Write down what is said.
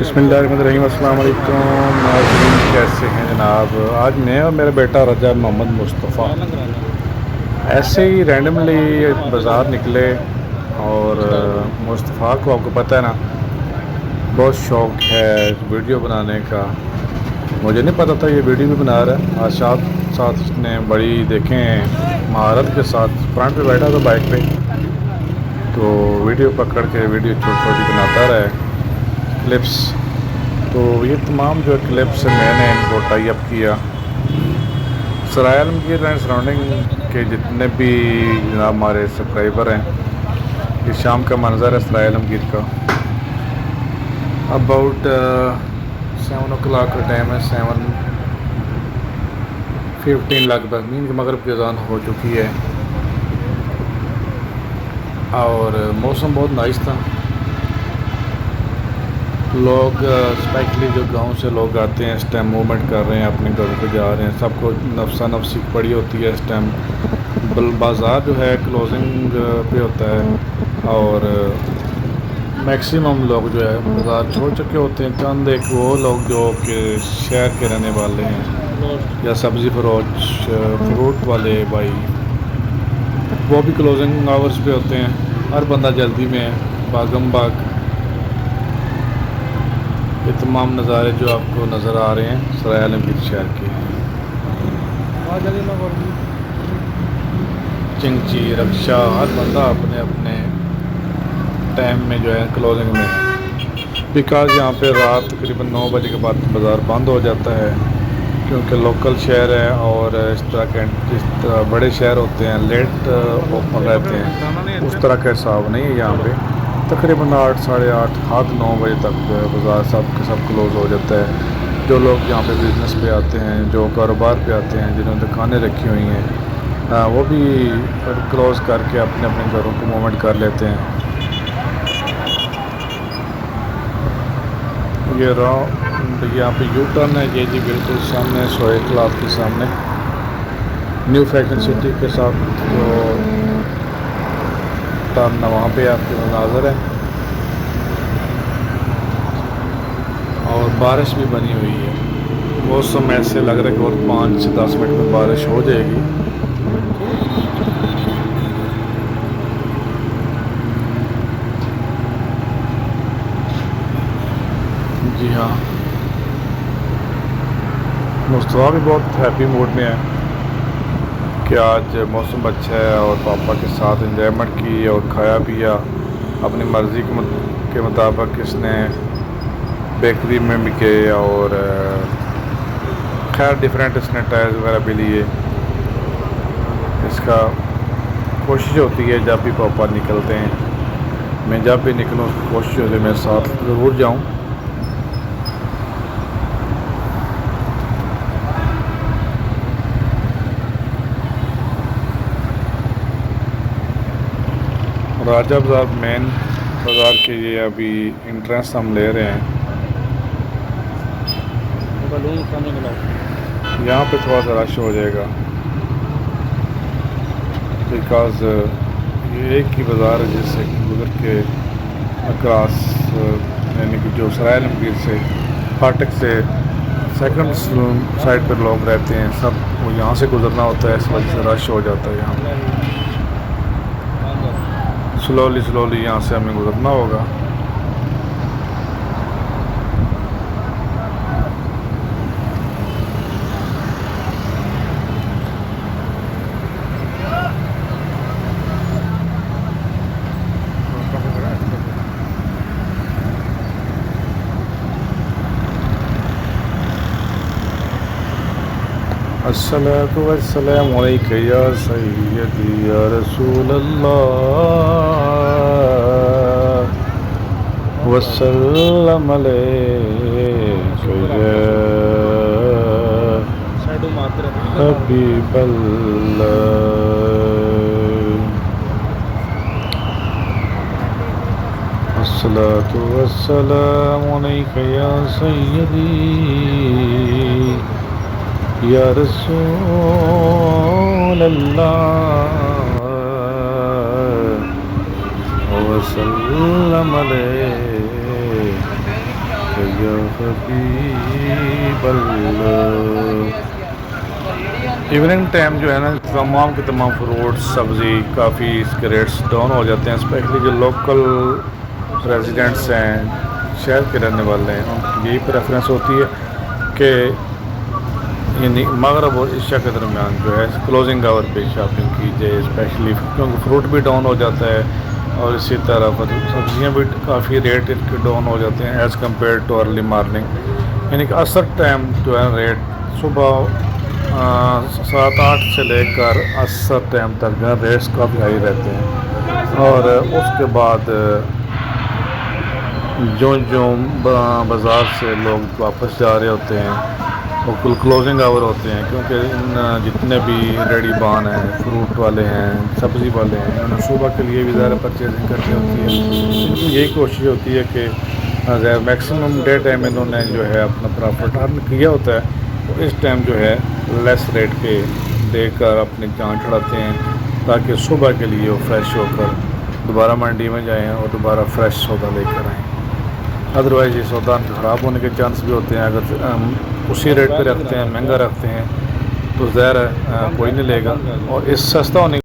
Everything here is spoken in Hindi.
बिस्मिल्लाहिर्रहमानिर्रहीम। अस्सलाम वालेकुम नाज़रीन, कैसे हैं जनाब। आज मैं और मेरा बेटा रजा मोहम्मद मुस्तफ़ा ऐसे ही रैंडमली बाज़ार निकले और मुस्तफ़ा को आपको पता है ना, बहुत शौक़ है वीडियो बनाने का। मुझे नहीं पता था ये वीडियो भी बना रहा है। आज साथ साथ इसने बड़ी देखें महारत के साथ फ्रंट पे बैठा था बाइक पे, तो वीडियो पकड़ के वीडियो छोटी छोटी बनाता रहा है क्लिप्स। तो ये तमाम जो क्लिप्स मैंने इनको टाई अप किया। सराय आलमगीर एंड सराउंडिंग के जितने भी जनाब हमारे सब्सक्राइबर हैं, ये शाम का मंज़र है सराय आलमगीर का। अबाउट 7 o'clock का टाइम है, 7:15 लगभग। नींद के मगरिब की अज़ान हो चुकी है और मौसम बहुत नाइस था। लोग स्पेशली जो गांव से लोग आते हैं इस टाइम मूवमेंट कर रहे हैं, अपने घरों पे जा रहे हैं। सबको नफसा नफसी पड़ी होती है इस टाइम। बाज़ार जो है क्लोजिंग पे होता है और मैक्सिमम लोग जो है बाज़ार छोड़ चुके होते हैं। चंद एक वो लोग जो कि शहर के रहने वाले हैं या सब्ज़ी फरोश फ्रूट वाले भाई, वो भी क्लोजिंग आवर्स पे होते हैं। हर बंदा जल्दी में है, भागम भाग। ये तमाम नज़ारे जो आपको नज़र आ रहे हैं सराय आलमगीर शहर के, चिंची रक्षा, हर बंदा अपने अपने टाइम में जो है क्लोजिंग में है। बिकॉज यहाँ पे रात तकरीबन 9 बजे के बाद बाज़ार बंद हो जाता है, क्योंकि लोकल शहर है और इस तरह बड़े शहर होते हैं लेट ओपन रहते हैं। उस तरह का हिसाब नहीं है यहाँ पे। तकरीबन 8, साढ़े 8, 9 बजे तक जो है बाज़ार सब के सब क्लोज़ हो जाता है। जो लोग यहाँ पे बिज़नेस पे आते हैं, जो कारोबार पे आते हैं, जिन्होंने दुकानें रखी हुई हैं, वो भी क्लोज़ करके अपने अपने घरों को मूवमेंट कर लेते हैं। ये यहाँ पे यू टर्न है, ये जी बिल्कुल सामने सोए क्लाब के सामने न्यू फैशन सिटी के साथ जो टर्न वहाँ पे आपके मनाज़र है। और बारिश भी बनी हुई है। मौसम ऐसे लग रहा है कि और 5 से 10 मिनट में बारिश हो जाएगी। जी हाँ, मुस्तफ़ा भी बहुत हैप्पी मूड में है कि आज मौसम अच्छा है और पापा के साथ एंजॉयमेंट की और खाया पिया अपनी मर्ज़ी के मुताबिक। इसने बेकरी में भी गए और खैर डिफरेंट इसने टायर्स वगैरह भी लिए। इसका कोशिश होती है जब भी पापा निकलते हैं, मैं जब भी निकलूँ उसकी कोशिश होती है मैं साथ ज़रूर जाऊँ। राजा बाज़ार मेन बाज़ार के लिए अभी इंट्रेंस हम ले रहे हैं। यहाँ पे थोड़ा सा रश हो जाएगा बिकॉज़ ये एक ही बाज़ार है जिससे गुजर के अक्रॉस, यानी कि जो सराय आलमगीर से फाटक से सेकंड साइड पर लोग रहते हैं, सब वो यहाँ से गुजरना होता है। इस वजह से रश हो जाता है। यहाँ स्लोली यहाँ से हमें गुजरना होगा। अस्सलातु वस्सलामु अलैका या सय्यदी या रसूलल्लाह वसल्लम अलैका या हबीबल्लाह। अस्सलातु वस्सलामु अलैका या सय्यदी या रसूल अल्लाह वसल्लम अलैका या हबीबल्लाह। इवनिंग टाइम जो है ना तमाम के तमाम फ्रूट सब्ज़ी काफ़ी इसके रेट्स डाउन हो जाते हैं, स्पेशली जो लोकल रेजिडेंट्स हैं, शहर के रहने वाले हैं, उनकी यही प्रेफरेंस होती है कि यानी मगरब और इशा के दरमियान जो है क्लोजिंग आवर पे शॉपिंग की जाए, स्पेशली क्योंकि फ्रूट भी डाउन हो जाता है और इसी तरह पर सब्ज़ियाँ भी काफ़ी रेट इनके डाउन हो जाते हैं as compare too early morning. यानी कि असर टाइम जो है रेट सुबह 7-8 से लेकर असर टाइम तक जो है रेट्स काफ़ी हाई रहते हैं, और उसके बाद जो बाज़ार से लोग वापस जा रहे होते हैं वो कुल क्लोजिंग आवर होते हैं, क्योंकि इन जितने भी रेडी बान हैं, फ्रूट वाले हैं, सब्ज़ी वाले हैं, उन्हें सुबह के लिए भी ज़्यादा परचेजिंग करनी होती है। इनकी यही कोशिश होती है कि मैक्सिमम डे टाइम इन्होंने जो है अपना प्रॉफिट अर्न किया होता है, तो इस टाइम जो है लेस रेट पे देकर अपनी जान चढ़ाते हैं ताकि सुबह के लिए वो फ्रेश होकर दोबारा मंडी में जाएँ और दोबारा फ्रेश सौदा लेकर आएँ। अदरवाइज़ ये सौदा ख़राब होने के चांस भी होते हैं। अगर उसी रेट पे रखते हैं, महंगा रखते हैं, तो ज़ाहिर है कोई नहीं लेगा, और इस सस्ता होने